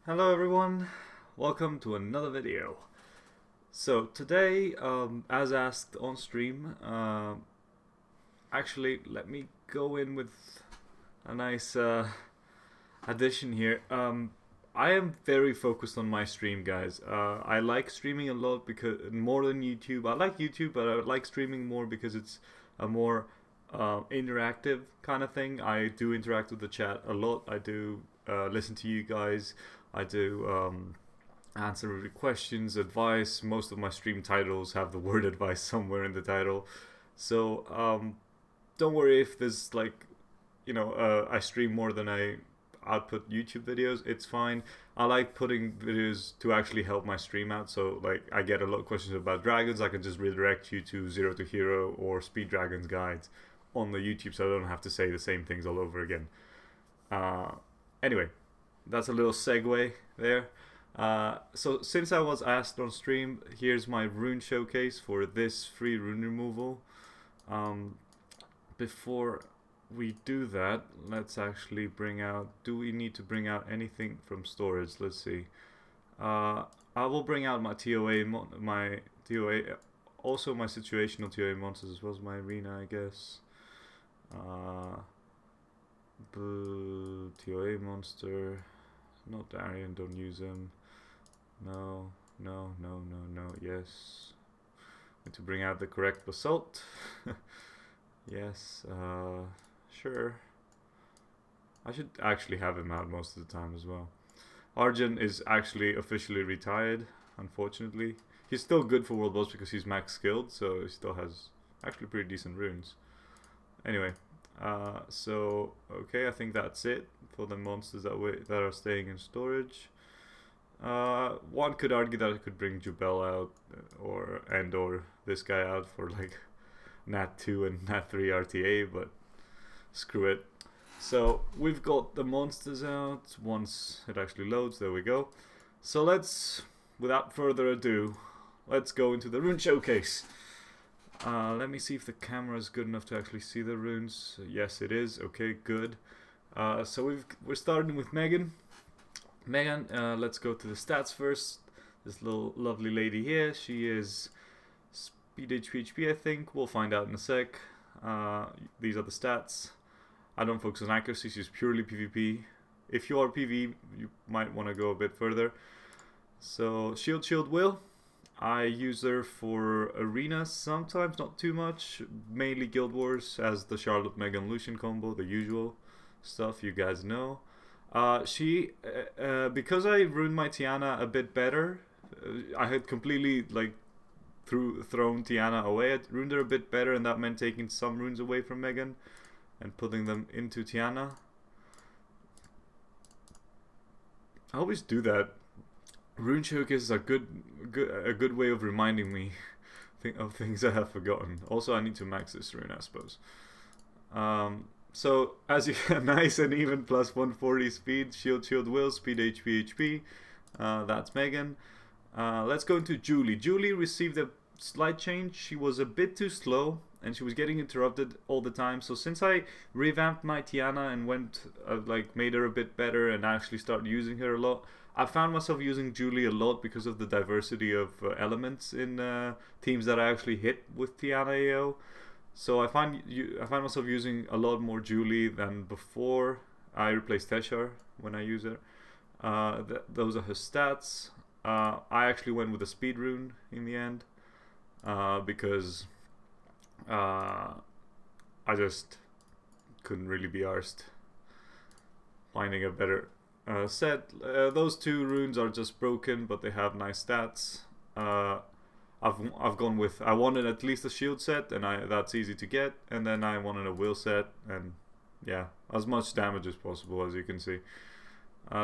Hello everyone, welcome to another video. So today, as asked on stream, actually let me go in with a nice addition here. I am very focused on my stream, guys. I like streaming a lot because more than YouTube. I like YouTube, but I like streaming more because it's a more interactive kind of thing. I do interact with the chat a lot. I do listen to you guys. I do answer questions, advice. Most of my stream titles have the word advice somewhere in the title. So don't worry if there's I stream more than I output YouTube videos. It's fine. I like putting videos to actually help my stream out. So like I get a lot of questions about dragons. I can just redirect you to Zero to Hero or Speed Dragons guides on the YouTube, so I don't have to say the same things all over again. Anyway, that's a little segue there. So since I was asked on stream, here's my rune showcase for this free rune removal. Before we do that, let's actually bring out, do we need to bring out anything from storage? Let's see. I will bring out my TOA, also my situational TOA monsters as well as my arena, I guess. TOA monster, not Darian, don't use him. No, yes. Need to bring out the correct basalt. Yes, sure. I should actually have him out most of the time as well. Arjun is actually officially retired, unfortunately. He's still good for World Boss because he's max skilled, so he still has actually pretty decent runes. Anyway, so okay, I think that's it for the monsters that are staying in storage. One could argue that I could bring Jubel out, or this guy out for like Nat 2 and Nat 3 RTA, but screw it. So we've got the monsters out once it actually loads. There we go. So let's, without further ado, let's go into the rune showcase. Let me see if the camera is good enough to actually see the runes. Yes, it is. Okay, good. So we're starting with Megan. Megan, let's go to the stats first. This little lovely lady here, she is speed HP, I think. We'll find out in a sec. These are the stats. I don't focus on accuracy, she's purely PvP. If you are PvE, you might want to go a bit further. So, Shield Will. I use her for arena sometimes, not too much. Mainly Guild Wars as the Charlotte Megan Lucian combo, the usual stuff you guys know. Because I ruined my Tiana a bit better, I had completely thrown Tiana away. I ruined her a bit better, and that meant taking some runes away from Megan and putting them into Tiana. I always do that. Rune showcases are a good way of reminding me of things I have forgotten. Also, I need to max this rune, I suppose. So as you get nice and even plus 140 speed, shield will, speed HP. That's Megan. Let's go into Julie. Julie received a slight change. She was a bit too slow and she was getting interrupted all the time. So since I revamped my Tiana and made her a bit better and actually started using her a lot, I found myself using Julie a lot because of the diversity of elements in teams that I actually hit with Tiana AO. So I find myself using a lot more Julie than before. I replaced Teshar when I use her. Those are her stats. I actually went with a speed rune in the end because I just couldn't really be arsed finding a better set. Those two runes are just broken, but they have nice stats. I've gone with, I wanted at least a shield set, and that's easy to get, and then I wanted a will set, and yeah, as much damage as possible, as you can see.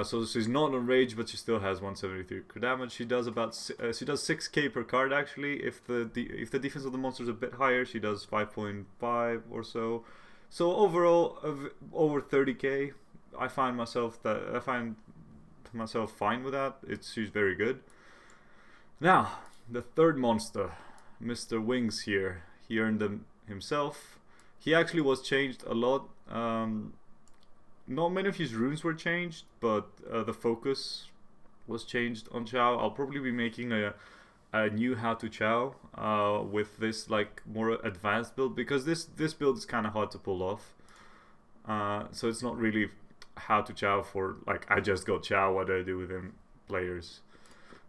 So she's not on rage, but she still has 173 crit damage. She does about 6k per card actually. If the defense of the monster is a bit higher, she does 5.5 or so. So overall, over 30k. I find myself fine with that. She's very good. Now, the third monster, Mr. Wings here. He earned them himself. He actually was changed a lot. Not many of his runes were changed, but the focus was changed on Chow. I'll probably be making a new how to Chow with this like more advanced build, because this build is kind of hard to pull off. So it's not really how to Chow for like I just got Chow, what do I do with him players.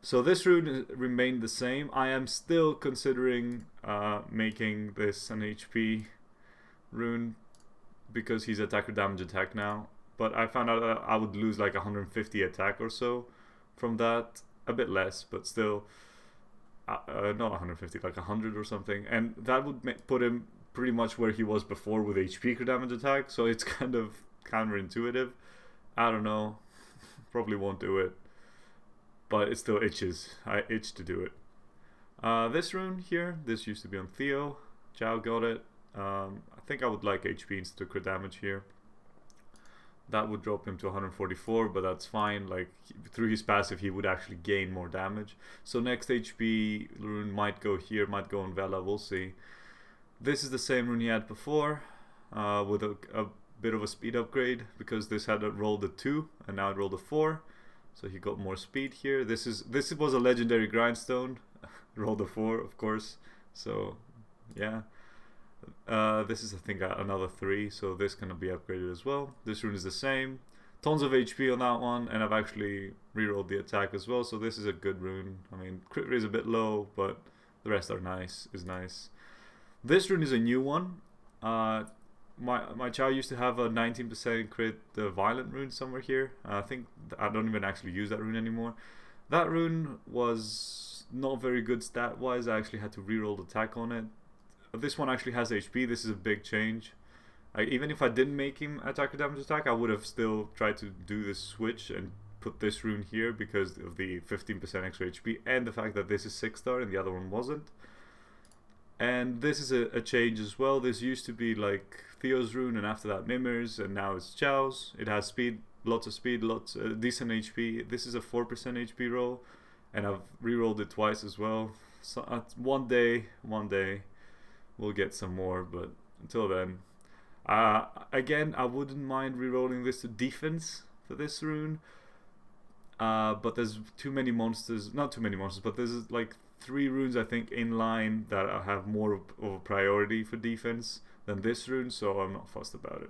So this rune remained the same. I am still considering making this an HP rune because he's attacker damage attack now. But I found out that I would lose like 150 attack or so from that. A bit less, but still not 150, like 100 or something. And that would put him pretty much where he was before with HP damage attack. So it's kind of counterintuitive. I don't know. Probably won't do it. But it still itches. I itch to do it. This rune here, this used to be on Theo. Chow got it. I think I would like HP instead of crit damage here. That would drop him to 144, but that's fine. Like through his passive, he would actually gain more damage. So next HP rune might go here, might go on Vela. We'll see. This is the same rune he had before, with a bit of a speed upgrade because this had rolled a 2 and now it rolled a 4. So he got more speed here. This was a legendary grindstone. Rolled a 4, of course. So yeah. This is I think another 3, so this can be upgraded as well. This rune is the same. Tons of HP on that one, and I've actually rerolled the attack as well, so this is a good rune. I mean, crit rate is a bit low, but the rest are nice. This rune is a new one. My Chow used to have a 19% crit violent rune somewhere here. I think I don't even actually use that rune anymore. That rune was not very good stat wise. I actually had to reroll the attack on it. This one actually has HP. This is a big change. Even if I didn't make him attacker damage attack, I would have still tried to do this switch and put this rune here because of the 15% extra HP and the fact that this is 6-star and the other one wasn't. And this is a change as well. This used to be like Theo's rune, and after that Mimir's, and now it's Chow's. It has speed, lots of speed, lots decent HP. This is a 4% HP roll, and I've re-rolled it twice as well. So one day we'll get some more, but until then, again, I wouldn't mind re-rolling this to defense for this rune. But there's too many monsters, not too many monsters, but there's like 3 runes I think in line that have more of a priority for defense than this rune, so I'm not fussed about it.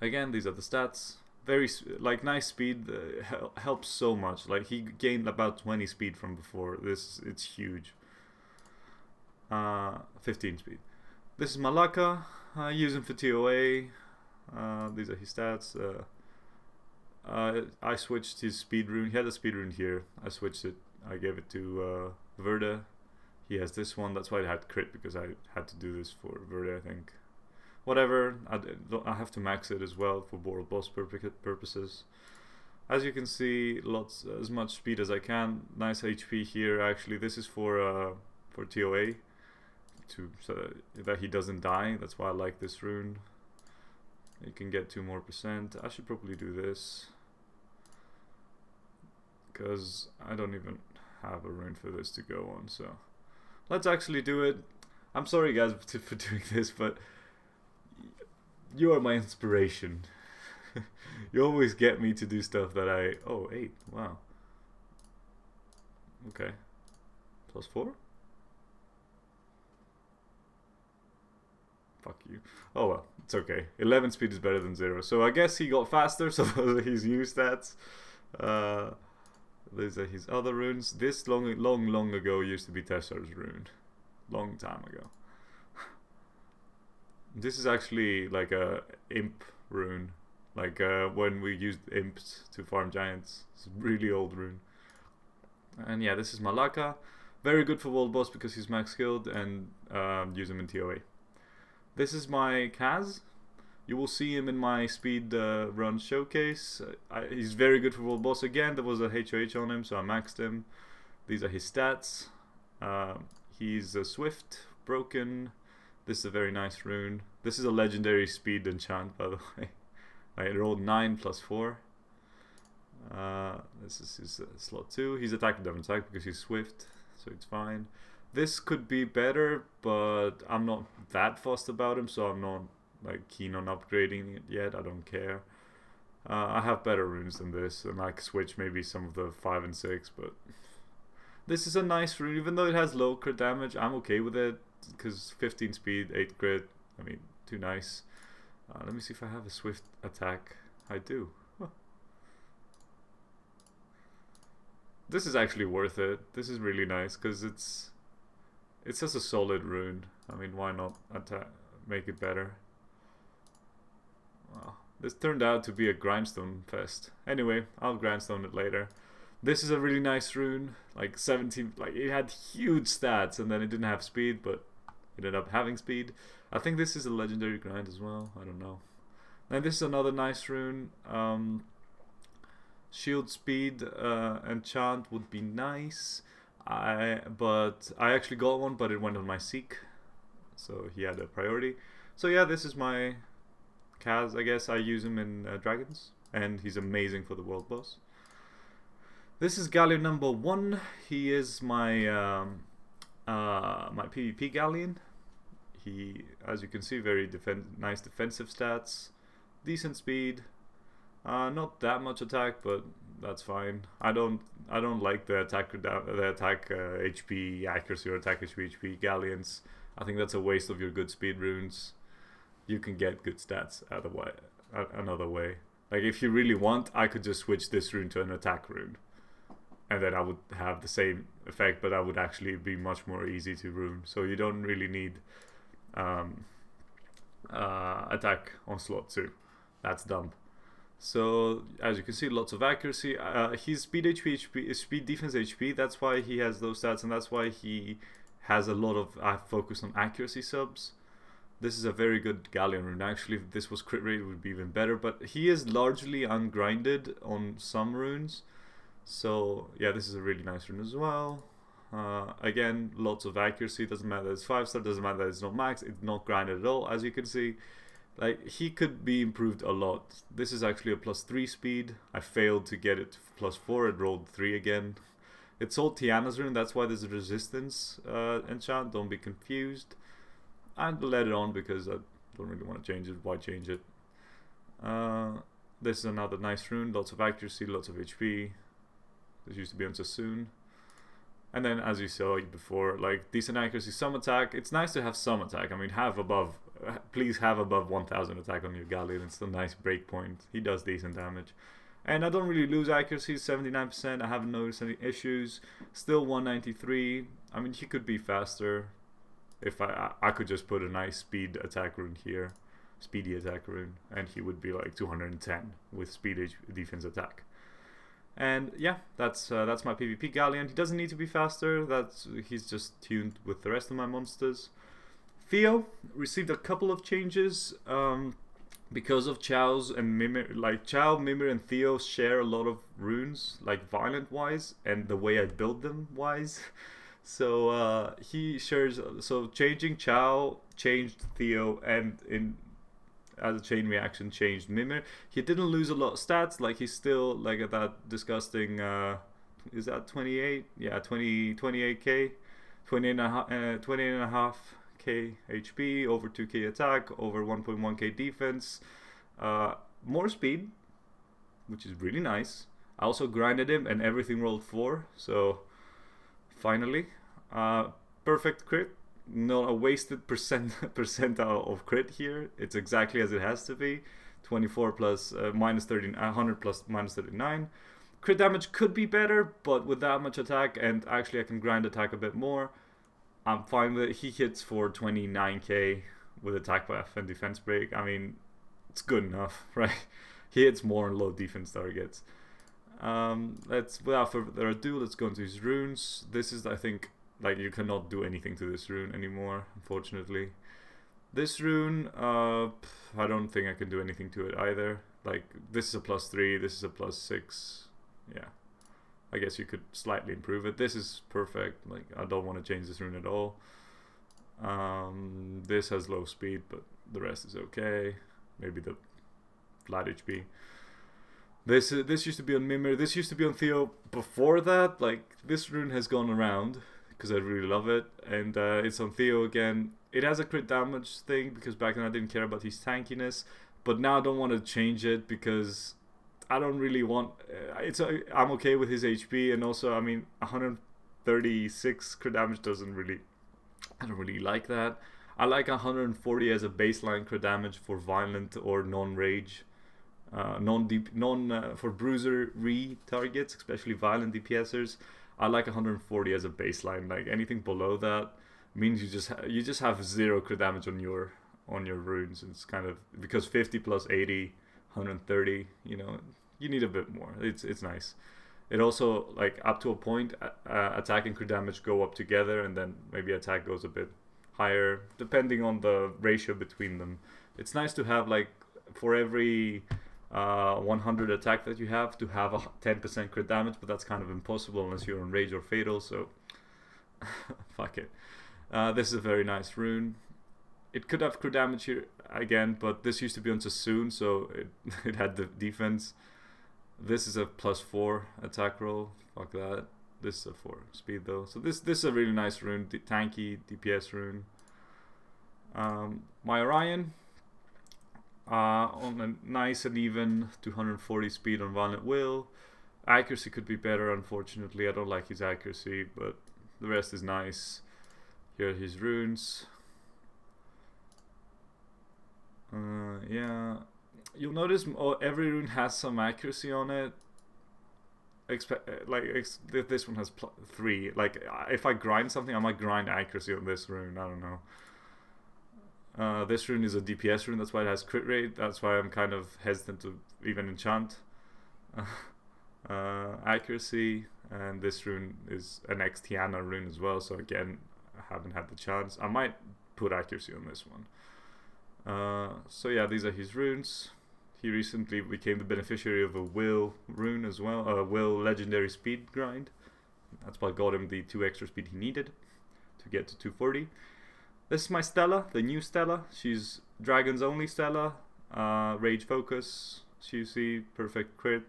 Again, these are the stats. Very like nice speed, helps so much. Like he gained about 20 speed from before. It's huge. 15 speed. This is Malaka. I use him for TOA. These are his stats. I switched his speed rune. He had a speed rune here. I switched it. I gave it to Verda. He has this one. That's why I had crit, because I had to do this for Verda, I think. Whatever. I have to max it as well for Boral boss purposes. As you can see, as much speed as I can. Nice HP here. Actually, this is for TOA, so that he doesn't die. That's why I like this rune. You can get 2% more. I should probably do this, because I don't even have a rune for this to go on, so let's actually do it. I'm sorry guys for doing this, but you are my inspiration. You always get me to do stuff that oh, 8, wow. Okay. +4? Fuck you. Oh well, it's okay. 11 speed is better than 0. So I guess he got faster, so those are his new stats. These are his other runes. This long ago used to be Tessar's rune. Long time ago. This is actually like a imp rune. Like when we used imps to farm giants. It's a really old rune. And yeah, this is Malaka. Very good for world boss because he's max skilled, and use him in TOA. This is my Kaz. You will see him in my speed run showcase. He's very good for world boss. Again, there was a HOH on him, so I maxed him. These are his stats. He's swift, broken. This is a very nice rune. This is a legendary speed enchant, by the way. I rolled 9 + 4. This is his slot 2. He's attack damage attack because he's swift, so it's fine. This could be better, but I'm not that fussed about him, so I'm not like keen on upgrading it yet. I don't care. I have better runes than this, and I could switch maybe some of the 5 and 6, but this is a nice rune. Even though it has low crit damage, I'm okay with it, because 15 speed, 8 crit, I mean, too nice. Let me see if I have a swift attack. I do. Huh. This is actually worth it. This is really nice, because it's just a solid rune. I mean, why not make it better? Wow. This turned out to be a grindstone fest. Anyway, I'll grindstone it later. This is a really nice rune. Like 17, like it had huge stats and then it didn't have speed, but it ended up having speed. I think this is a legendary grind as well. I don't know. And this is another nice rune. Shield speed enchant would be nice. But I actually got one, but it went on my Seek, so he had a priority. So yeah, this is my Kaz. I guess I use him in Dragons, and he's amazing for the world boss. This is Galleon number 1. He is my my PvP Galleon. He, as you can see, very nice defensive stats, decent speed, not that much attack, but that's fine. I don't like the attack HP accuracy or attack HP Galleons. I think that's a waste of your good speed runes. You can get good stats another way. Like if you really want, I could just switch this rune to an attack rune, and then I would have the same effect, but I would actually be much more easy to rune. So you don't really need attack on slot 2. That's dumb. So as you can see, lots of accuracy. His speed HP, speed defense HP. That's why he has those stats, and that's why he has a lot of focus on accuracy subs. This is a very good Galleon rune. Actually, if this was crit rate, it would be even better. But he is largely ungrinded on some runes. So yeah, this is a really nice rune as well. Again, lots of accuracy. Doesn't matter that it's 5-star. Doesn't matter that it's not max. It's not grinded at all, as you can see. Like, he could be improved a lot. This is actually a +3 speed. I failed to get it to +4. It rolled 3 again. It's all Tiana's rune. That's why there's a resistance enchant. Don't be confused. And let it on because I don't really want to change it. Why change it? This is another nice rune. Lots of accuracy, lots of HP. This used to be on Sassoon. And then, as you saw before, like decent accuracy, some attack. It's nice to have some attack. I mean, please have above 1000 attack on your Galleon. It's a nice break point. He does decent damage. And I don't really lose accuracy, 79%. I haven't noticed any issues. Still 193. I mean, he could be faster. If I could just put a nice speed attack rune here, speedy attack rune, and he would be like 210 with speed defense attack. And yeah, that's my PvP Galleon. He doesn't need to be faster. He's just tuned with the rest of my monsters. Theo received a couple of changes because of Chao's and Mimir. Like Chao, Mimir, and Theo share a lot of runes, like violent wise, and the way I build them wise. So he shares. So changing Chao changed Theo, and as a chain reaction changed Mimir. He didn't lose a lot of stats. Like he's still like at that disgusting. Is that 28? Yeah, 28k, 28.5k HP, over 2k attack, over 1.1k defense, more speed, which is really nice. I also grinded him and everything rolled 4. So finally, perfect crit. Not a wasted percentile of crit here. It's exactly as it has to be. 24 plus minus 13, 100 plus minus 39. Crit damage could be better, but with that much attack, and actually I can grind attack a bit more, I'm fine with it. He hits for 29k with attack buff and defense break. I mean, it's good enough, right? He hits more on low defense targets. Without further ado, let's go into his runes. This is, I think, like, you cannot do anything to this rune anymore, unfortunately. This rune, I don't think I can do anything to it either. Like, this is a +3, this is a +6. Yeah, I guess you could slightly improve it. This is perfect. Like, I don't want to change this rune at all. This has low speed, but the rest is okay. Maybe the flat HP. This used to be on Mimir. This used to be on Theo before that. Like, this rune has gone around because I really love it, and it's on Theo again. It has a crit damage thing because back then I didn't care about his tankiness, but now I don't want to change it because I don't really want. I'm okay with his HP, and also I mean 136 crit damage doesn't really. I don't really like that. I like 140 as a baseline crit damage for violent or non-rage, for bruiser targets, especially violent DPSers. I like 140 as a baseline. Like anything below that means you just have 0 crit damage on your runes. It's kind of because 50 plus 80, 130. You know, you need a bit more. It's nice. It also, like, up to a point, attack and crit damage go up together, and then maybe attack goes a bit higher, depending on the ratio between them. It's nice to have, like, for every 100 attack that you have, to have a 10% crit damage, but that's kind of impossible unless you're on Rage or Fatal, so fuck it. This is a very nice rune. It could have crit damage here again, but this used to be on Sassoon, so it had the defense. This is a +4 attack roll. Fuck that. This is a 4 speed though. So this is a really nice rune, tanky DPS rune. My Orion on a nice and even 240 speed on Violent Will. Accuracy could be better, unfortunately. I don't like his accuracy, but the rest is nice. Here are his runes. Yeah. You'll notice every rune has some accuracy on it. This one has 3. Like, if I grind something, I might grind accuracy on this rune. I don't know. This rune is a DPS rune, that's why it has crit rate. That's why I'm kind of hesitant to even enchant accuracy. And this rune is an Tiana rune as well, so again, I haven't had the chance. I might put accuracy on this one. So yeah, these are his runes. He recently became the beneficiary of a Will rune as well, a Will legendary speed grind. That's what got him the 2 extra speed he needed to get to 240. This is my Stella, the new Stella. She's Dragons only Stella, Rage Focus, CC, perfect crit,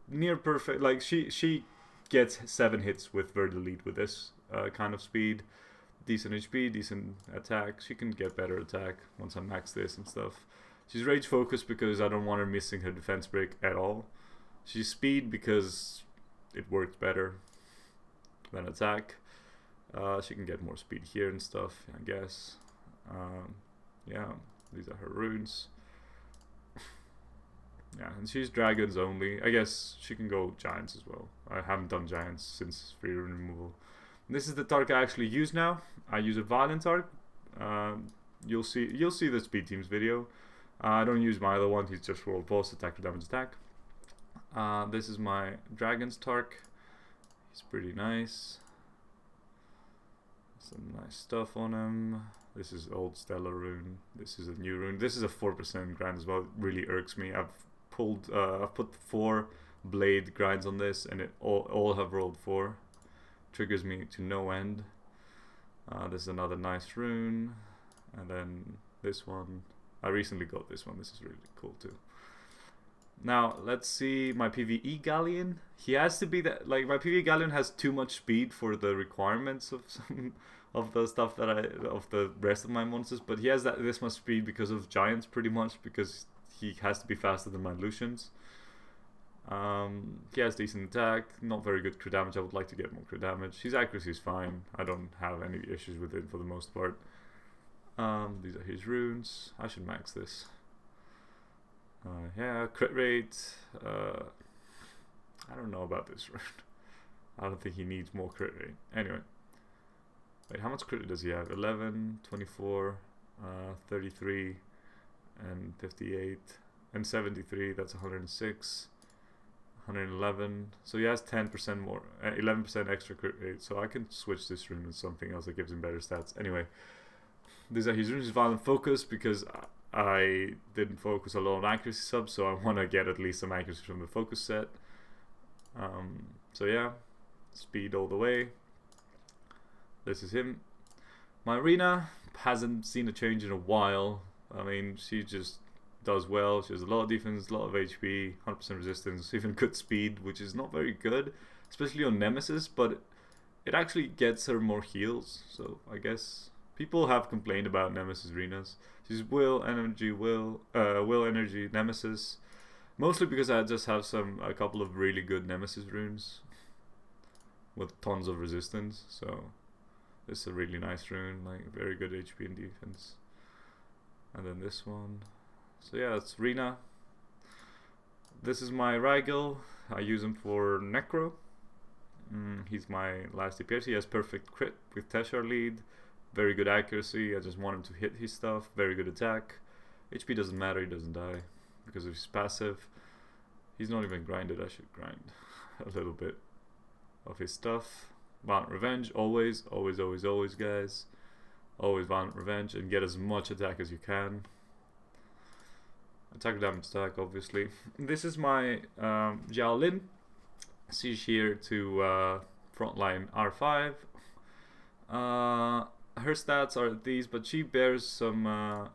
near perfect. Like she gets 7 hits with Verdelete with this kind of speed. Decent HP, decent attack. She can get better attack once I max this and stuff. She's Rage Focused because I don't want her missing her defense break at all. She's Speed because it works better than attack. She can get more speed here and stuff, I guess. Yeah, these are her runes. Yeah, and she's Dragons only. I guess she can go Giants as well. I haven't done Giants since free rune removal. This is the Tark I actually use now. I use a Violent Tark. You'll see the Speed Team's video. I don't use my other one. He's just roll pulse, attack or damage attack. This is my Dragon's Tark. He's pretty nice. Some nice stuff on him. This is old Stellar rune. This is a new rune. This is a 4% grind as well. It really irks me. I've put 4 blade grinds on this, and it all have rolled 4. Triggers me to no end. This is another nice rune, and then this one. I recently got this one. This is really cool too. Now let's see my PvE Galleon. He has to be that, like, my PvE Galleon has too much speed for the requirements of some of the stuff that of the rest of my monsters, but he has this much speed because of Giants, pretty much, because he has to be faster than my Lucians. He has decent attack, not very good crit damage. I would like to get more crit damage. His accuracy is fine. I don't have any issues with it for the most part. These are his runes. I should max this. Yeah, crit rate. I don't know about this rune. I don't think he needs more crit rate. Anyway. Wait, how much crit does he have? 11, 24, 33, and 58, and 73. That's 106. 111. So he has 10% more, 11% extra crit rate. So I can switch this rune with something else that gives him better stats. Anyway. These are his runes. Violent Focus because I didn't focus a lot on accuracy subs, so I want to get at least some accuracy from the focus set. So yeah, speed all the way. This is him. My Rune hasn't seen a change in a while. I mean, she just does well. She has a lot of defense, a lot of HP, 100% resistance, even good speed, which is not very good, especially on Nemesis, but it actually gets her more heals, so I guess people have complained about Nemesis Runes. She's Will, Energy, Will, Energy, Nemesis. Mostly because I just have a couple of really good Nemesis runes with tons of resistance. So this is a really nice rune, like very good HP and defense. And then this one. So yeah, it's Rune. This is my Rigel. I use him for Necro. He's my last DPS. He has perfect crit with Teshar lead. Very good accuracy. I just want him to hit his stuff. Very good attack. HP doesn't matter. He doesn't die because of his passive. He's not even grinded. I should grind a little bit of his stuff. Violent Revenge. Always, always, always, always, guys. Always Violent Revenge. And get as much attack as you can. Attack damage stack, obviously. This is my Xiao Lin. She's here to frontline R5. Her stats are these, but she bears some.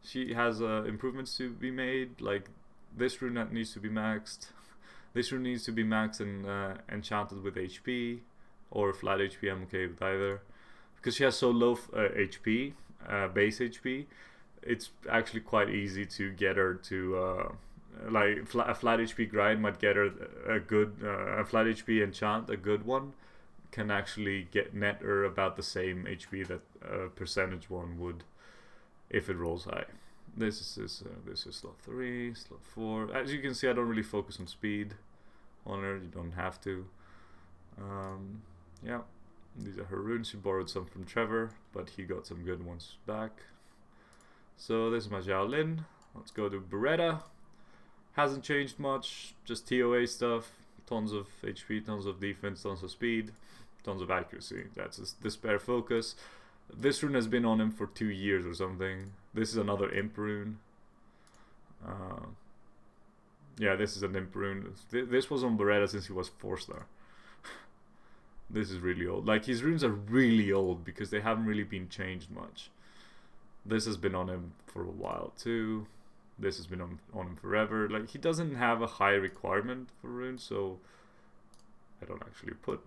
She has improvements to be made. Like this rune that needs to be maxed. This rune needs to be maxed and enchanted with HP, or flat HP. I'm okay with either, because she has so low HP, base HP. It's actually quite easy to get her to like a flat HP grind might get her a good a flat HP enchant, a good one can actually get net her about the same HP that a percentage one would if it rolls high. This is slot 3, slot 4. As you can see, I don't really focus on speed on her. You don't have to. Yeah, these are her runes. She borrowed some from Trevor, but he got some good ones back. So this is my Xiao Lin. Let's go to Beretta. Hasn't changed much, just TOA stuff. Tons of HP, tons of defense, tons of speed, tons of accuracy. That's his Despair Focus. This rune has been on him for 2 years or something. This is another Imp rune. Yeah, this is an Imp rune. This was on Beretta since he was 4-star. This is really old. Like, his runes are really old because they haven't really been changed much. This has been on him for a while too. This has been on him forever. Like, he doesn't have a high requirement for runes, so I don't actually put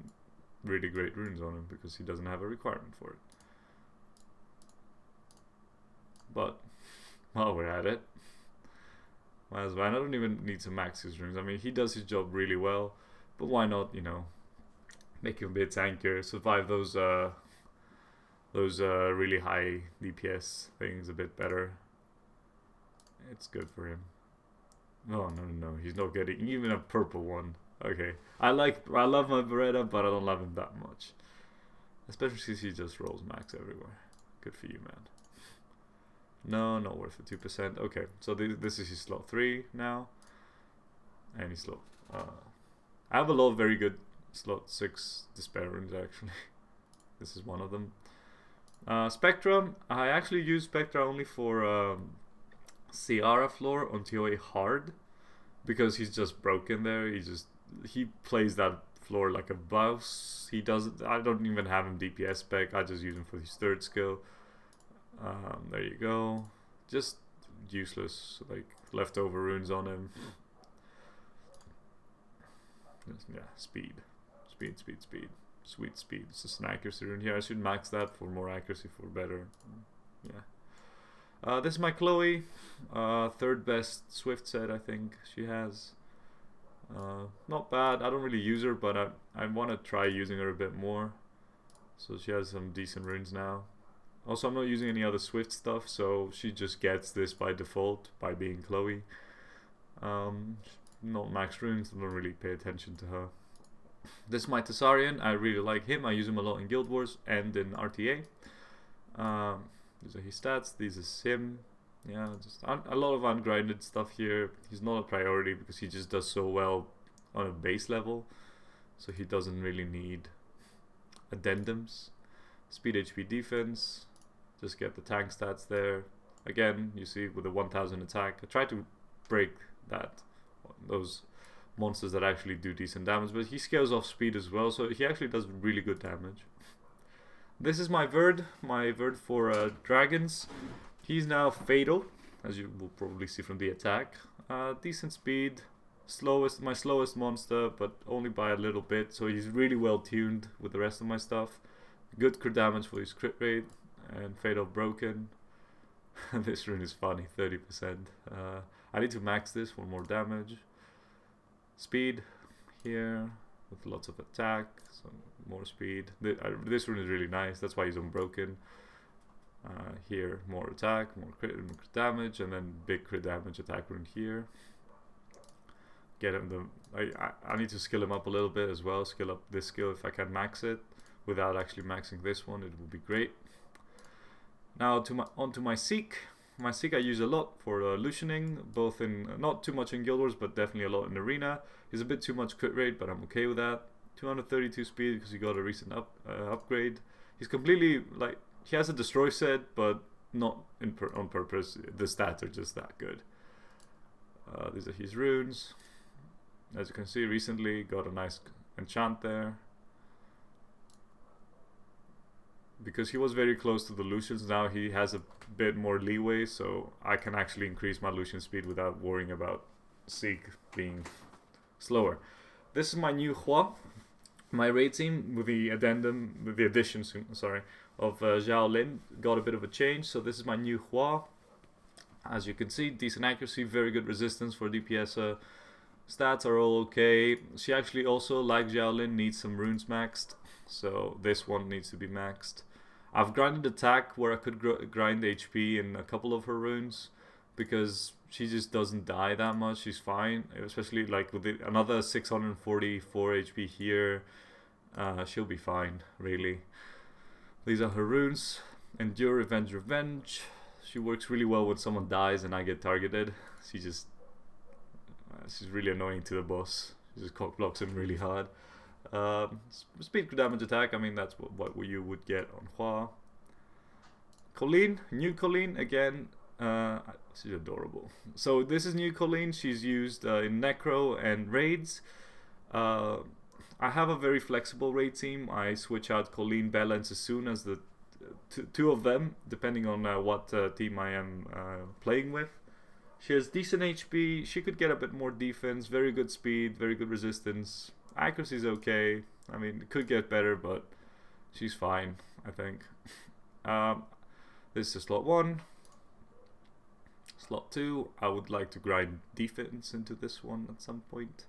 really great runes on him because he doesn't have a requirement for it. But while we're at it, might as well. I don't even need to max his runes. I mean, he does his job really well, but why not, you know, make him a bit tankier, survive those really high DPS things a bit better. It's good for him. No, he's not getting even a purple one. Okay, I love my Beretta, but I don't love him that much, especially since he just rolls max everywhere. Good for you, man. No, not worth the 2%. Okay, so this is his slot 3 now, and his slot. I have a lot of very good slot 6 Despair runes actually. This is one of them. Spectra, I actually use Spectra only for Ciara floor on TOA hard, because he's just broken there. He plays that floor like a boss. He doesn't. I don't even have him DPS spec. I just use him for his 3rd skill. There you go. Just useless, like leftover runes on him. Yeah, speed. Sweet speed. It's just an accuracy rune here. I should max that for more accuracy, for better. Yeah. This is my Chloe. 3rd best Swift set, I think she has. Not bad. I don't really use her, but I want to try using her a bit more. So she has some decent runes now. Also, I'm not using any other Swift stuff, so she just gets this by default by being Chloe. Not max runes. I don't really pay attention to her. This is my Tessarian. I really like him. I use him a lot in Guild Wars and in RTA. These are his stats. This is him. Yeah, just a lot of ungrinded stuff here. He's not a priority because he just does so well on a base level, so he doesn't really need addendums. Speed, HP, defense. Just get the tank stats there. Again, you see with the 1000 attack. I try to break those monsters that actually do decent damage, but he scales off speed as well, so he actually does really good damage. This is my Verd for dragons. He's now fatal, as you will probably see from the attack. Decent speed, my slowest monster, but only by a little bit, so he's really well tuned with the rest of my stuff. Good crit damage for his crit rate, and fatal broken. This rune is funny, 30%. I need to max this for more damage. Speed here with lots of attack, some more speed. This rune is really nice, that's why he's unbroken. Here, more attack, more crit damage, and then big crit damage attack rune here. Get him I need to skill him up a little bit as well. Skill up this skill if I can max it without actually maxing this one. It would be great. Now onto my Seek. My Seek I use a lot for Lucianing, both in not too much in Guild Wars, but definitely a lot in Arena. He's a bit too much crit rate, but I'm okay with that. 232 speed because he got a recent upgrade. He's completely like, he has a destroy set, but not on purpose. The stats are just that good. These are his runes. As you can see, recently got a nice enchant there. Because he was very close to the Lucians, now he has a bit more leeway, so I can actually increase my Lucian speed without worrying about Seek being slower. This is my new Hua, my raid team with the addition, of Zhao Lin. Got a bit of a change, so this is my new Hua. As you can see, decent accuracy, very good resistance for DPS. Stats are all okay. She actually also, like Zhao Lin, needs some runes maxed, so this one needs to be maxed. I've grinded attack where I could grind HP in a couple of her runes, because she just doesn't die that much. She's fine, especially like with another 644 HP here. She'll be fine, really. These are her runes. Endure, Revenge, Revenge. She works really well when someone dies and I get targeted. She's really annoying to the boss. She just cock blocks him really hard. Speed damage attack, I mean that's what you would get on Hua. Colleen, new Colleen again. She's adorable. So this is new Colleen. She's used in Necro and raids. I have a very flexible raid team. I switch out Colleen, Bella, and Sassoon as the two of them, depending on what team I am playing with. She has decent HP. She could get a bit more defense. Very good speed. Very good resistance. Accuracy is okay. I mean, it could get better, but she's fine, I think. This is slot 1. Slot 2, I would like to grind defense into this one at some point.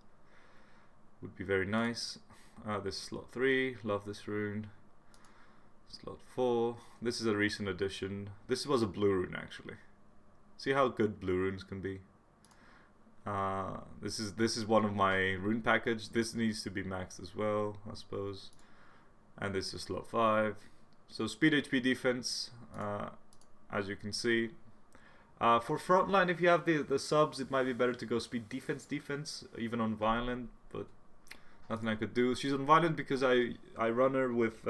Would be very nice. This is slot 3. Love this rune. Slot 4. This is a recent addition. This was a blue rune, actually. See how good blue runes can be? This is one of my rune package. This needs to be maxed as well, I suppose. And this is slot 5. So speed, HP, defense, as you can see. For frontline, if you have the subs, it might be better to go speed, defense, even on violent. But nothing I could do. She's on violent because I run her with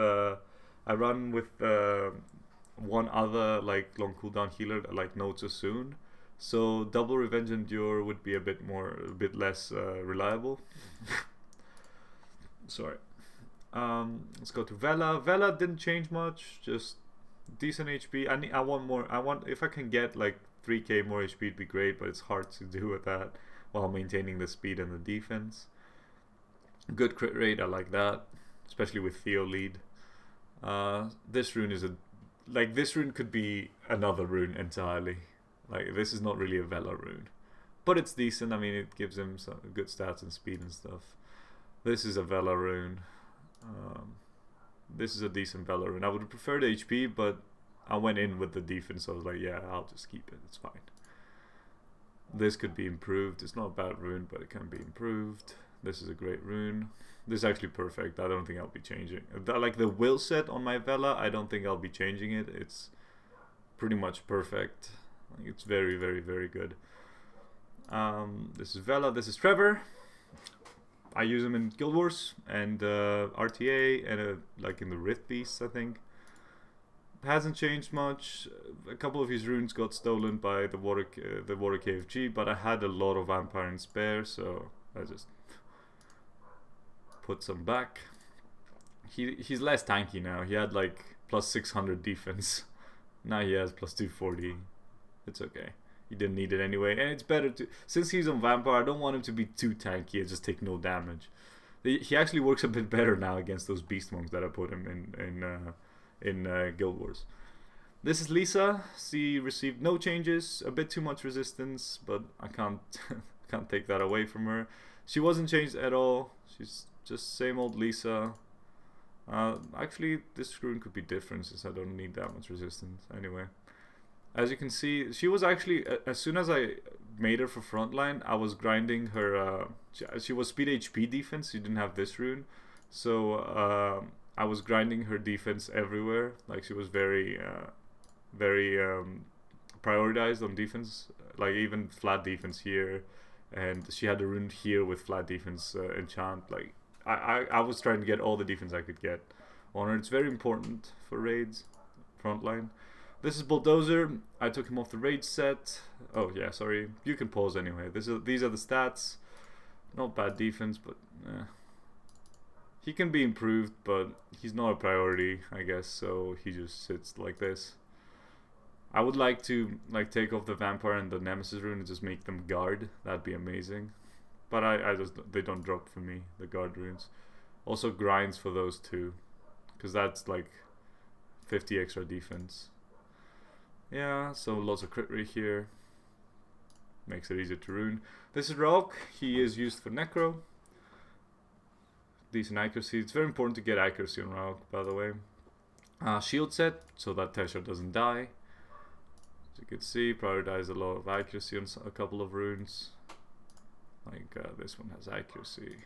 one other like long cooldown healer like No Too Soon. So double Revenge Endure would be a bit less reliable. Sorry. Let's go to Vela. Vela didn't change much, just decent HP. I want more. If I can get like 3k more HP, it'd be great, but it's hard to do with that while maintaining the speed and the defense. Good crit rate, I like that, especially with Theo lead. This rune is this rune could be another rune entirely. Like, this is not really a Vela rune, but it's decent. I mean, it gives him some good stats and speed and stuff. This is a Vela rune. This is a decent Vela rune. I would prefer the HP, but I went in with the defense, so I was like, yeah, I'll just keep it. It's fine. This could be improved. It's not a bad rune, but it can be improved. This is a great rune. This is actually perfect. I don't think I'll be changing. Like the will set on my Vela, I don't think I'll be changing it. It's pretty much perfect. Like, it's very, very, very good. This is Vela. This is Trevor. I use him in Guild Wars and RTA and like in the Rift Beasts, I think. Hasn't changed much. A couple of his runes got stolen by the water KFG, but I had a lot of Vampire and spare, so I just put some back. He's less tanky now. He had like plus 600 defense. Now he has plus 240. It's okay. He didn't need it anyway, and it's better to, since he's on Vampire, I don't want him to be too tanky and just take no damage. He actually works a bit better now against those Beast Monks that I put him in Guild Wars. This is Lisa. She received no changes, a bit too much resistance, but I can't can't take that away from her. She wasn't changed at all. She's just same old Lisa. Actually, this rune could be different since I don't need that much resistance. Anyway, as you can see, she was actually, as soon as I made her for frontline, I was grinding her. She was speed HP defense. She didn't have this rune, so I was grinding her defense everywhere. Like she was very prioritized on defense, like even flat defense here, and she had a rune here with flat defense enchant. Like I was trying to get all the defense I could get on her. It's very important for raids, frontline. This is Bulldozer. I took him off the raid set. Oh yeah, sorry. You can pause anyway. These are the stats. Not bad defense, but he can be improved, but he's not a priority, I guess. So he just sits like this. I would like to take off the vampire and the nemesis rune and just make them guard. That'd be amazing. But I just, they don't drop for me, the guard runes. Also grinds for those two, because that's like 50 extra defense. Yeah, so lots of crit rate here. Makes it easier to rune. This is Rock. He is used for necro. Decent accuracy. It's very important to get accuracy on Rock, by the way. Shield set, so that Tesha doesn't die. As you can see, prioritize a lot of accuracy on a couple of runes. Like this one has accuracy,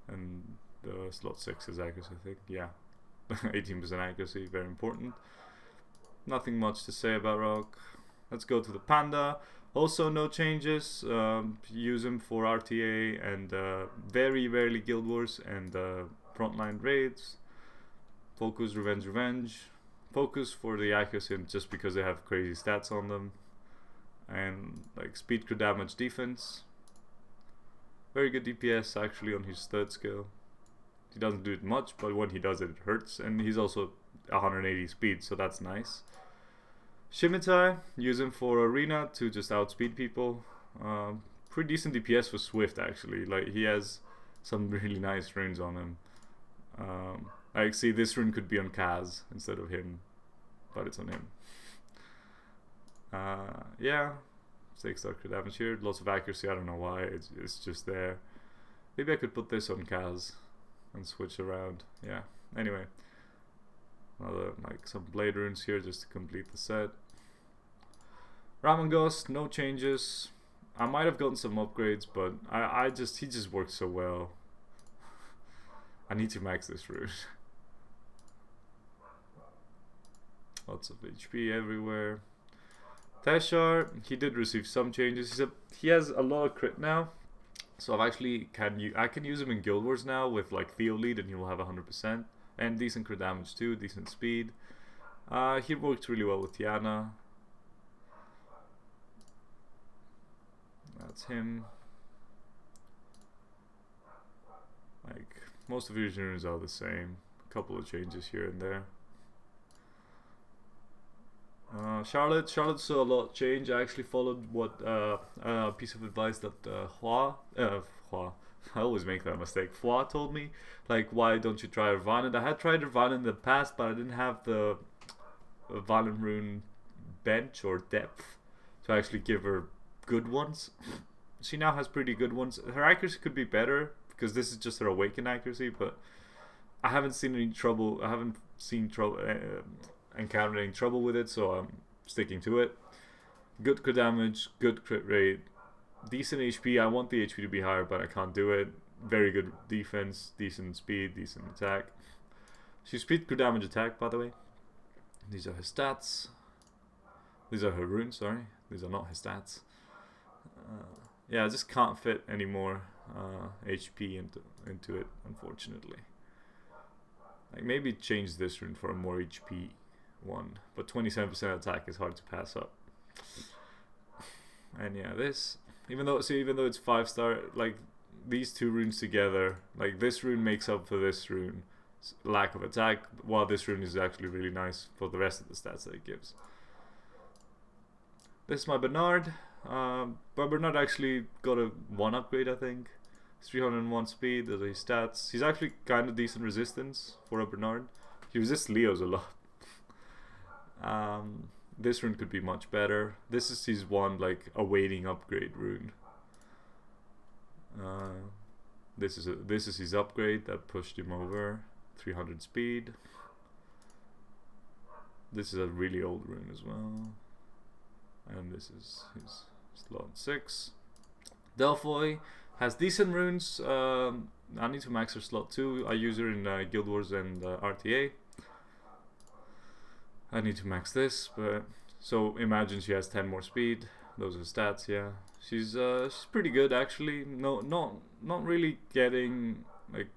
and the slot 6 is accuracy, I think. Yeah, 18% accuracy, very important. Nothing much to say about Rock. Let's go to the Panda. Also no changes. Use him for RTA and very rarely Guild Wars and frontline raids. Focus, revenge. Focus for the accuracy and just because they have crazy stats on them. And like speed, crit damage, defense. Very good DPS actually on his third skill. He doesn't do it much, but when he does it, it hurts. And he's also 180 speed, so that's nice. Shimitai, use him for arena to just outspeed people. Pretty decent DPS for Swift actually. Like he has some really nice runes on him. Like see, this rune could be on Kaz instead of him, but it's on him. Yeah, 6-star crit damage here. Lots of accuracy. I don't know why. It's just there. Maybe I could put this on Kaz and switch around. Yeah. Anyway, another like some blade runes here just to complete the set. Ramen Ghost, no changes. I might have gotten some upgrades, but he just works so well. I need to max this rune. Lots of HP everywhere. Teshar, he did receive some changes. He has a lot of crit now, so I can use him in Guild Wars now with like Theo lead, and he will have 100% and decent crit damage too, decent speed. He works really well with Tiana. That's him. Like most of his runes are the same. A couple of changes here and there. Charlotte saw a lot change. I actually followed what piece of advice that Hua, I always make that mistake. Hua told me, like, why don't you try Irvine? And I had tried Irvine in the past, but I didn't have the Violent Rune bench or depth to actually give her good ones. She now has pretty good ones. Her accuracy could be better because this is just her awakened accuracy, but I haven't seen any trouble. I haven't seen trouble. Encountered any trouble with it, so I'm sticking to it. Good crit damage, good crit rate, decent HP. I want the HP to be higher, but I can't do it. Very good defense, decent speed, decent attack. She's speed, crit damage, attack, by the way. These are her stats. These are her runes, sorry. These are not her stats. Yeah, I just can't fit any more HP into it, unfortunately. Like maybe change this rune for a more HP one, but 27% attack is hard to pass up. And yeah, this, even though it's 5-star, like these two runes together, like this rune makes up for this rune lack of attack, while this rune is actually really nice for the rest of the stats that it gives. This is my Bernard. But Bernard actually got a 1 upgrade, I think. 301 speed, those are his stats. He's actually kind of decent resistance for a Bernard. He resists Leos a lot. This rune could be much better. This is his one like awaiting upgrade rune. This is his upgrade that pushed him over 300 speed. This is a really old rune as well, and this is his slot 6. Delphoy has decent runes. I need to max her slot 2. I use her in Guild Wars and RTA. I need to max this, but so imagine she has 10 more speed. Those are stats, yeah. She's pretty good actually. Not really getting like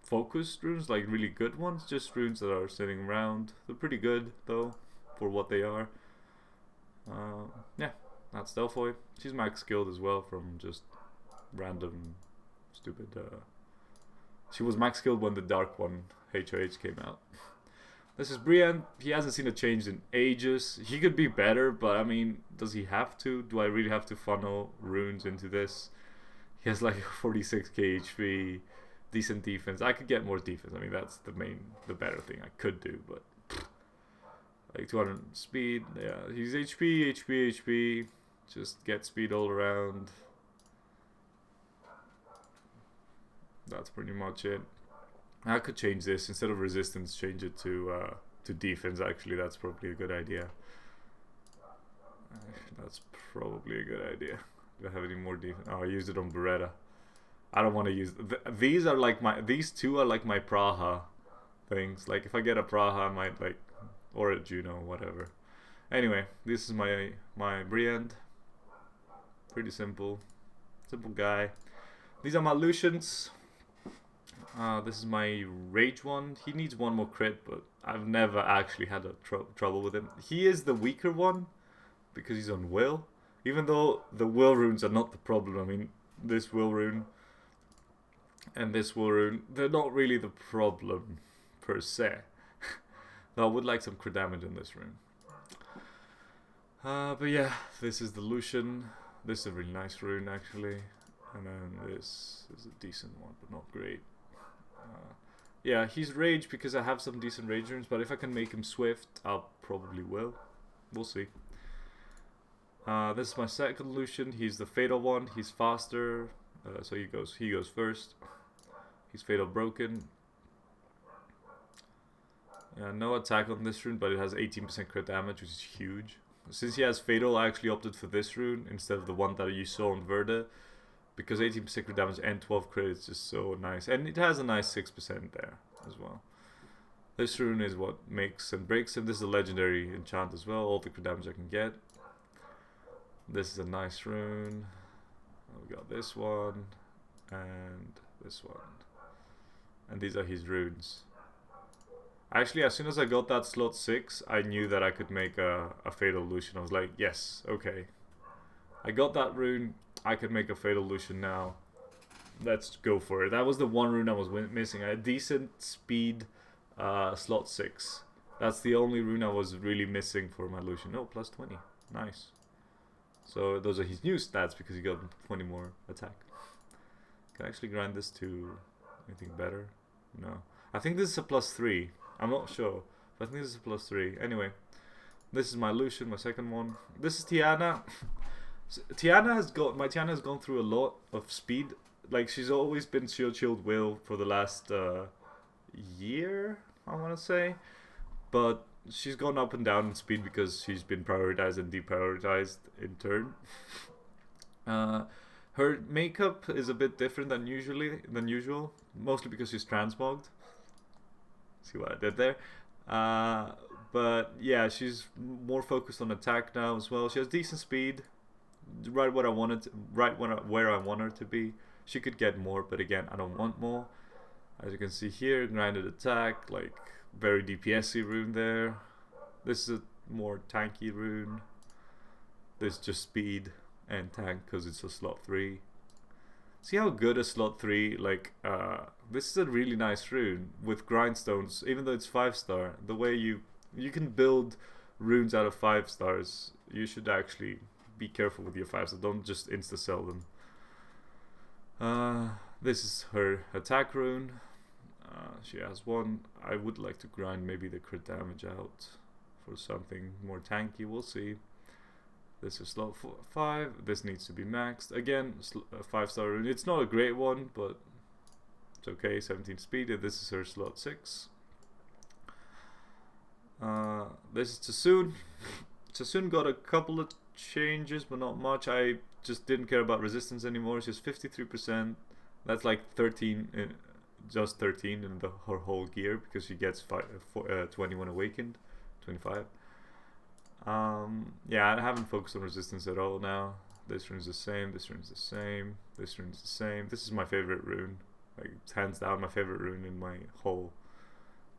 focused runes, like really good ones. Just runes that are sitting around. They're pretty good though for what they are. Yeah, that's Delphoy. She's max skilled as well from just random stupid. She was max skilled when the Dark One HOH came out. This is Brienne. He hasn't seen a change in ages. He could be better, but I mean, does he have to? Do I really have to funnel runes into this? He has like 46k HP, decent defense. I could get more defense. I mean, that's the better thing I could do, but like 200 speed. Yeah, he's HP. Just get speed all around. That's pretty much it. I could change this instead of resistance, change it to defense. Actually, that's probably a good idea. That's probably a good idea. Do I have any more defense? Oh, I used it on Beretta. I don't want to use these are like these two are like my Praha things. Like if I get a Praha, I might like, or a Juno, whatever. Anyway, this is my Briand. Pretty simple guy. These are my Lucians. This is my Rage one. He needs one more crit, but I've never actually had a trouble with him. He is the weaker one because he's on Will. Even though the Will runes are not the problem. I mean, this Will rune and this Will rune, they're not really the problem per se. Though I would like some crit damage in this rune. But yeah, this is the Lucian. This is a really nice rune actually. And then this is a decent one, but not great. Yeah, he's Rage because I have some decent Rage runes, but if I can make him Swift, I'll probably will. We'll see. This is my second Lucian. He's the Fatal one. He's faster, so he goes first. He's Fatal Broken. No attack on this rune, but it has 18% crit damage, which is huge. Since he has Fatal, I actually opted for this rune instead of the one that you saw on Verde. Because 18% crit damage and 12 crit is just so nice. And it has a nice 6% there as well. This rune is what makes and breaks him. This is a legendary enchant as well. All the crit damage I can get. This is a nice rune. We got this one. And this one. And these are his runes. Actually, as soon as I got that slot 6, I knew that I could make a Fatal Lucian. I was like, yes, okay. I got that rune. I could make a Fatal Lucian now. Let's go for it. That was the one rune I was missing. I had decent speed slot 6. That's the only rune I was really missing for my Lucian. Oh, plus 20. Nice. So those are his new stats because he got 20 more attack. Can I actually grind this to anything better? No. I think this is a plus 3. I'm not sure. But I think this is a plus 3. Anyway. This is my Lucian, my second one. This is Tiana. Tiana has gone through a lot of speed. Like she's always been shield Will for the last year, I want to say, but she's gone up and down in speed because she's been prioritized and deprioritized in turn. Her makeup is a bit different than usual, mostly because she's transmogged. See what I did there? But yeah, she's more focused on attack now as well. She has decent speed. Right where I want her to be. She could get more, but again, I don't want more. As you can see here, grinded attack, like very DPSy rune there. This is a more tanky rune. This is just speed and tank because it's a slot 3. See how good a slot 3, like, this is a really nice rune with grindstones, even though it's 5-star. The way you can build runes out of 5 stars, you should actually be careful with your 5s, so don't just insta-sell them. This is her attack rune. She has one. I would like to grind maybe the crit damage out for something more tanky. We'll see. This is slot 5. This needs to be maxed. Again, a 5-star rune. It's not a great one, but it's okay. 17 speed. And this is her slot 6. This is Tsun. Tsun got a couple of changes, but not much. I just didn't care about resistance anymore. She's 53%. That's like 13, just 13 in her whole gear, because she gets 21 awakened, 25. Yeah, I haven't focused on resistance at all now. This rune's the same, this rune's the same, this rune's the same. This is my favorite rune. Like, hands down my favorite rune in my whole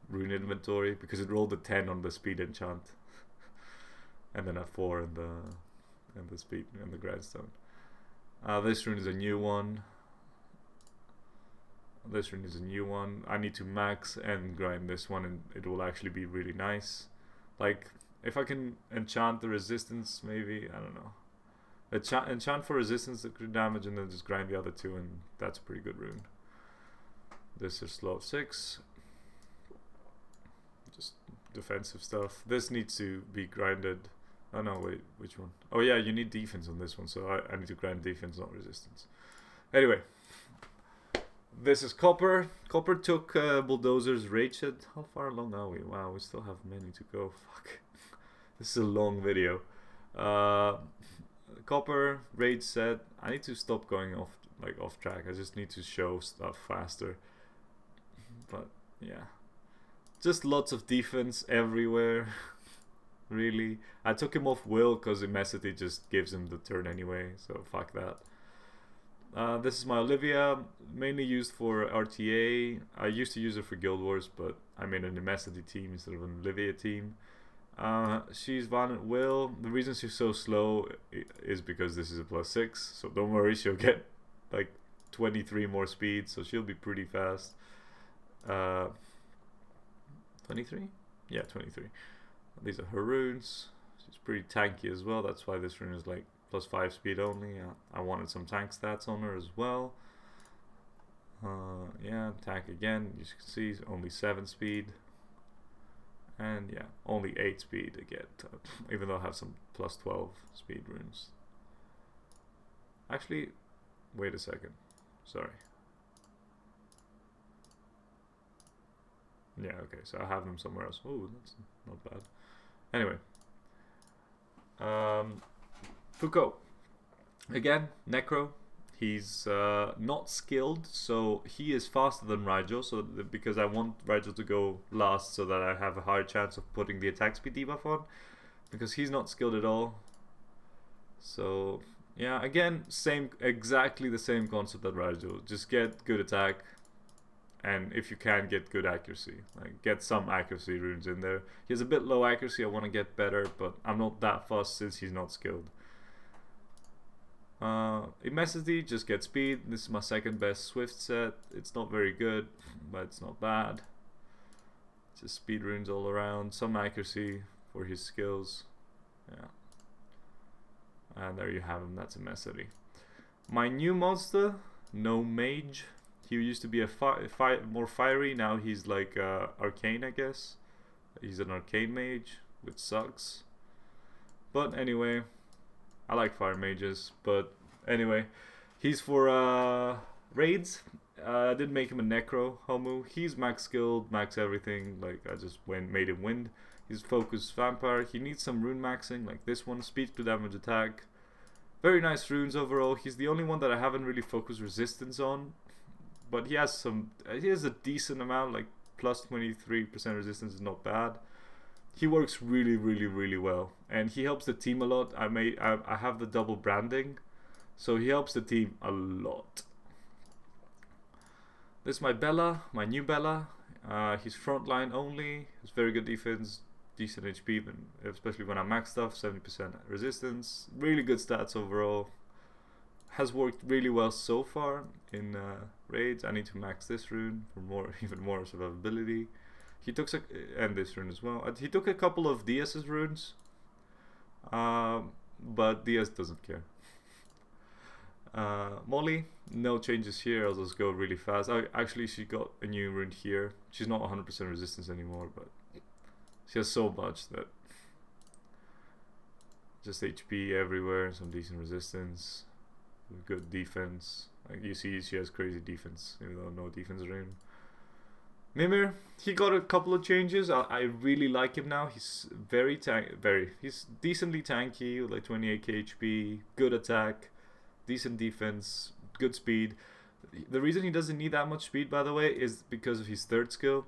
rune inventory, because it rolled a 10 on the speed enchant. And then a 4 in the speed and the grindstone. This rune is a new one. This rune is a new one. I need to max and grind this one, and it will actually be really nice. Like, if I can enchant the resistance, maybe, I don't know. Enchant for resistance, the crit damage, and then just grind the other two, and that's a pretty good rune. This is slot 6. Just defensive stuff. This needs to be grinded. Oh no, wait, which one? Oh yeah, you need defense on this one, so I need to grind defense, not resistance. Anyway, this is Copper. Copper took Bulldozer's Rage Shed. How far along are we? Wow, we still have many to go. Fuck. This is a long video. Copper, Rage Set. I need to stop going off track. I just need to show stuff faster. But yeah, just lots of defense everywhere. Really, I took him off Will because Immensity just gives him the turn anyway, so fuck that. This is my Olivia, mainly used for RTA. I used to use her for Guild Wars, but I made an Immensity team instead of an Olivia team. She's Violent Will. The reason she's so slow is because this is a +6, so don't worry, she'll get like 23 more speed, so she'll be pretty fast. 23? Yeah, 23. These are her runes. She's pretty tanky as well. That's why this rune is like +5 speed only. I wanted some tank stats on her as well. Yeah, tank again. You can see only 7 speed. And yeah, only 8 speed again. Even though I have some +12 speed runes. Actually, wait a second. Sorry. Yeah, okay, so I have them somewhere else. Oh, that's not bad. Anyway. Foucault. Again, Necro. He's not skilled, so he is faster than Rigel, so because I want Rigel to go last so that I have a higher chance of putting the attack speed debuff on, because he's not skilled at all. So yeah, again, exactly the same concept that Rigel. Just get good attack, and if you can, get good accuracy. Like, get some accuracy runes in there. He has a bit low accuracy, I want to get better, but I'm not that fussed since he's not skilled. Immensity, just get speed. This is my second best Swift set. It's not very good, but it's not bad. Just speed runes all around. Some accuracy for his skills. Yeah. And there you have him, that's Immensity. My new monster, No Mage. He used to be a more fiery, now he's like arcane, I guess. He's an arcane mage, which sucks. But anyway, I like fire mages. But anyway, he's for raids. I did make him a Necro Homu. He's max skilled, max everything. Like, I just made him wind. He's focused vampire. He needs some rune maxing, like this one. Speed to damage attack. Very nice runes overall. He's the only one that I haven't really focused resistance on. But he has some. He has a decent amount, like plus 23% resistance is not bad. He works really, really, really well, and he helps the team a lot. I have the double branding, so he helps the team a lot. This is my Bella, my new Bella. He's frontline only. He's very good defense, decent HP, especially when I max stuff. 70% resistance, really good stats overall. Has worked really well so far in raids. I need to max this rune for even more survivability. He took and this rune as well. He took a couple of Diaz's runes, but Diaz doesn't care. Molly, no changes here. I'll just go really fast. Actually, she got a new rune here. She's not 100% resistance anymore, but she has so much that Just HP everywhere, some decent resistance, good defense. Like you see, she has crazy defense, even though no defense rune. Mimir, he got a couple of changes. I really like him now. He's he's decently tanky, with like 28k HP, good attack, decent defense, good speed. The reason he doesn't need that much speed, by the way, is because of his third skill.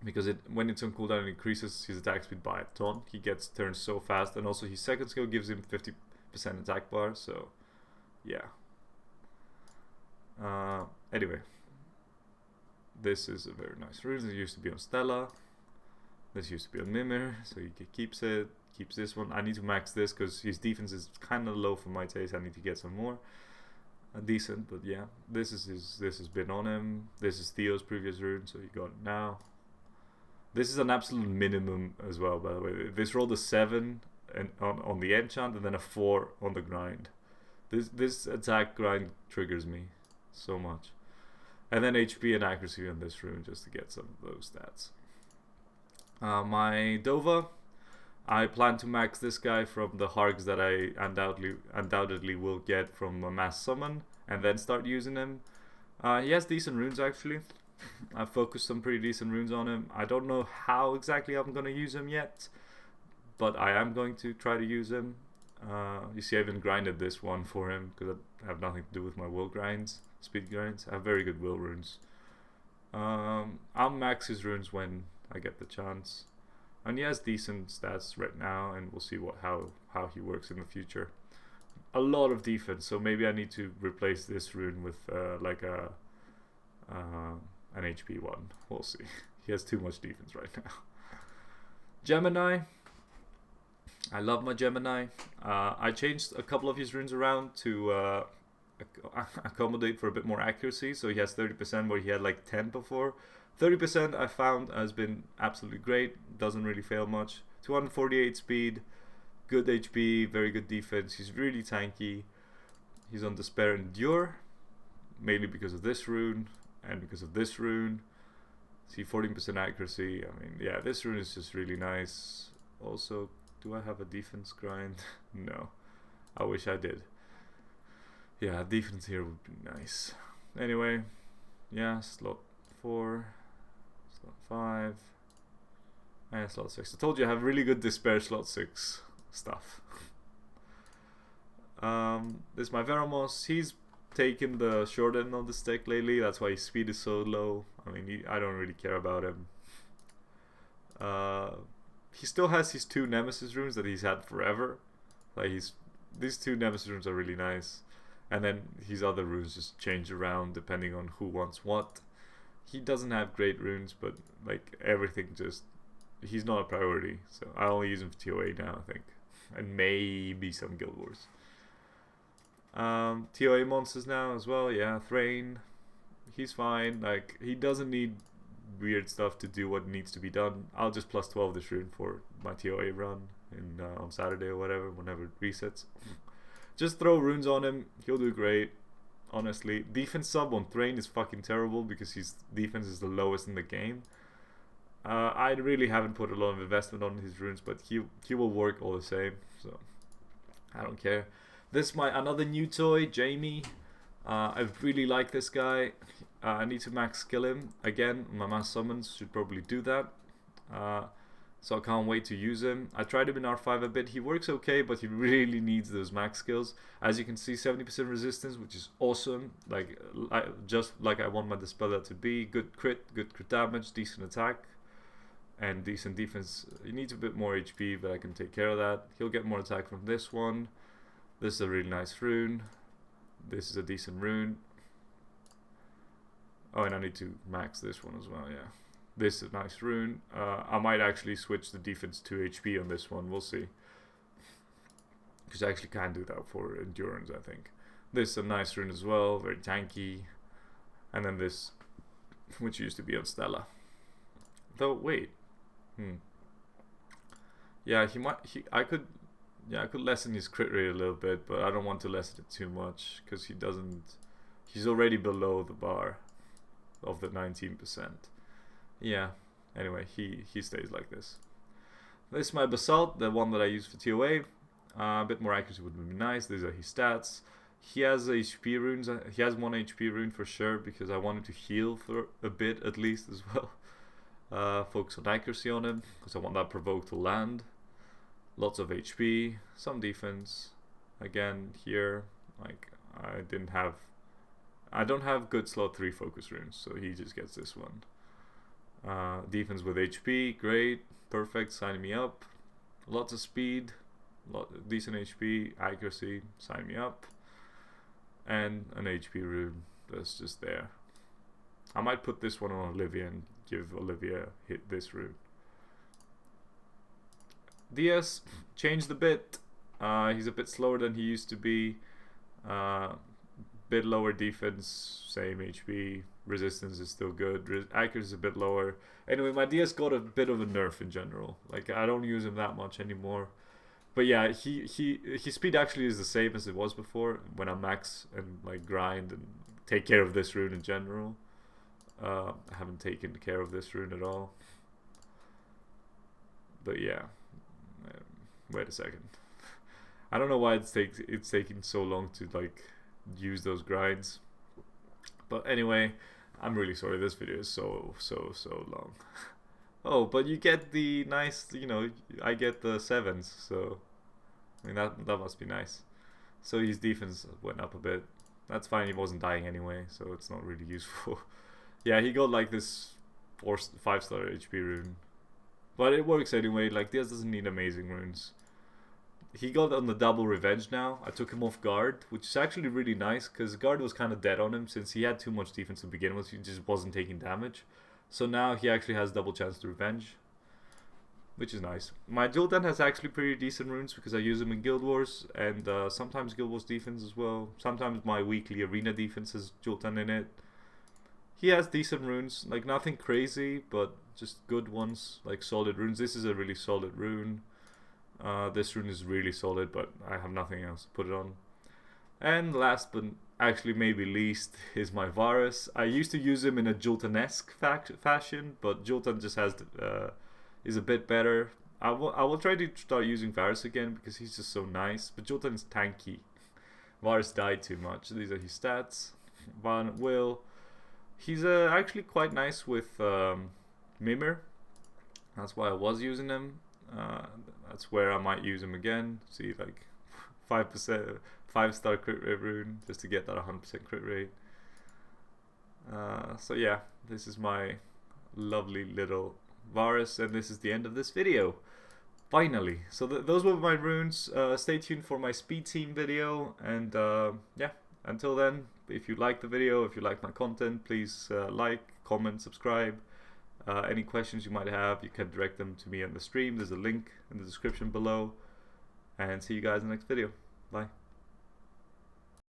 Because when it's on cooldown, it increases his attack speed by a ton. He gets turns so fast, and also his second skill gives him 50% attack bar. So, yeah. Anyway, this is a very nice rune. It used to be on Stella. This used to be on Mimir, so he keeps it. Keeps this one. I need to max this because his defense is kind of low for my taste. I need to get some more. Decent, but yeah, this has been on him. This is Theo's previous rune, so he got it now. This is an absolute minimum as well, by the way. This rolled a 7 on the enchant and then a 4 on the grind. This attack grind triggers me so much. And then HP and accuracy on this rune just to get some of those stats. My Dova, I plan to max this guy from the Hargs that I undoubtedly will get from a mass summon and then start using him. He has decent runes actually. I've focused some pretty decent runes on him. I don't know how exactly I'm going to use him yet, but I am going to try to use him. You see, I even grinded this one for him because I have nothing to do with my will grinds, speed grinds. I have very good will runes. I'll max his runes when I get the chance. And he has decent stats right now, and we'll see how he works in the future. A lot of defense, so maybe I need to replace this rune with like an HP one. We'll see. He has too much defense right now. Gemini. I love my Gemini. I changed a couple of his runes around to accommodate for a bit more accuracy. So he has 30% where he had like 10 before. 30% I found has been absolutely great. Doesn't really fail much. 248 speed. Good HP. Very good defense. He's really tanky. He's on Despair Endure. Mainly because of this rune. And because of this rune. See, 14% accuracy. I mean, yeah, this rune is just really nice. Also, do I have a defense grind? No. I wish I did. Yeah, defense here would be nice. Anyway, yeah, slot 4, slot 5, and slot 6. I told you I have really good Despair slot 6 stuff. This is my Veramos. He's taken the short end of the stick lately. That's why his speed is so low. I mean, I don't really care about him. He still has his 2 Nemesis runes that he's had forever. Like these 2 Nemesis runes are really nice. And then his other runes just change around depending on who wants what. He doesn't have great runes, but like everything just... He's not a priority. So I only use him for TOA now, I think. And maybe some Guild Wars. TOA monsters now as well, yeah. Thrain. He's fine. Like, he doesn't need weird stuff to do what needs to be done. I'll just plus 12 this rune for my TOA run on Saturday or whatever, whenever it resets. Just throw runes on him, he'll do great. Honestly, defense sub on Thrain is fucking terrible because his defense is the lowest in the game. I really haven't put a lot of investment on his runes, but he will work all the same, so I don't care. This is another new toy, Jamie. I really like this guy. I need to max skill him. Again, my mass summons should probably do that. So I can't wait to use him. I tried him in R5 a bit. He works okay, but he really needs those max skills. As you can see, 70% resistance, which is awesome. Like just like I want my Dispeller to be. Good crit damage, decent attack, and decent defense. He needs a bit more HP, but I can take care of that. He'll get more attack from this one. This is a really nice rune. This is a decent rune. Oh, and I need to max this one as well, yeah. This is a nice rune. I might actually switch the defense to HP on this one. We'll see. Because I actually can do that for endurance, I think. This is a nice rune as well. Very tanky. And then this, which used to be on Stella. Though, wait. Yeah, I could lessen his crit rate a little bit, but I don't want to lessen it too much. Because he's already below the bar of the 19%. Yeah, anyway, he stays like this. This is my Basalt, the one that I use for TOA. A bit more accuracy would be nice. These are his stats. He has HP runes. He has 1 HP rune for sure, because I wanted to heal for a bit at least as well. Focus on accuracy on him, because I want that provoke to land. Lots of HP, some defense. Again, here, like, I don't have good slot 3 focus runes, so he just gets this one. Defense with HP, great, perfect, sign me up. Lots of speed, decent HP, accuracy, sign me up. And an HP rune that's just there. I might put this one on Olivia and give Olivia hit this rune. DS changed a bit. He's a bit slower than he used to be. Bit lower defense, same HP. Resistance is still good. Accuracy is a bit lower. Anyway, my DS got a bit of a nerf in general. Like, I don't use him that much anymore. But yeah, his speed actually is the same as it was before when I max and like grind and take care of this rune in general. I haven't taken care of this rune at all. But yeah, wait a second. I don't know why it's taking so long to like use those grinds. But anyway, I'm really sorry. This video is so long. Oh, but you get the nice, you know, I get the 7s, so I mean that must be nice. So his defense went up a bit. That's fine, he wasn't dying anyway, so it's not really useful. Yeah, he got like this 5-star HP rune. But it works anyway, like this doesn't need amazing runes. He got on the double revenge now. I took him off guard, which is actually really nice, because guard was kind of dead on him since he had too much defense to begin with. He just wasn't taking damage. So now he actually has double chance to revenge, which is nice. My Joltan has actually pretty decent runes because I use them in Guild Wars, and sometimes Guild Wars defense as well. Sometimes my weekly arena defense has Joltan in it. He has decent runes, like nothing crazy, but just good ones, like solid runes. This is a really solid rune. This rune is really solid, but I have nothing else to put it on. And last but actually maybe least is my Varus. I used to use him in a Joltan-esque fashion, but Joltan just has is a bit better. I will try to start using Varus again because he's just so nice, but Joltan is tanky. Varus died too much. These are his stats. Van Will. He's actually quite nice with Mimir. That's why I was using him. That's where I might use him again. See, like 5%, 5-star crit rate rune just to get that 100% crit rate. So yeah, this is my lovely little Varus, and this is the end of this video. Finally, so those were my runes. Stay tuned for my speed team video, and yeah, until then, if you like the video, if you like my content, please like, comment, subscribe. Any questions you might have, you can direct them to me on the stream. There's a link in the description below, and see you guys in the next video. Bye.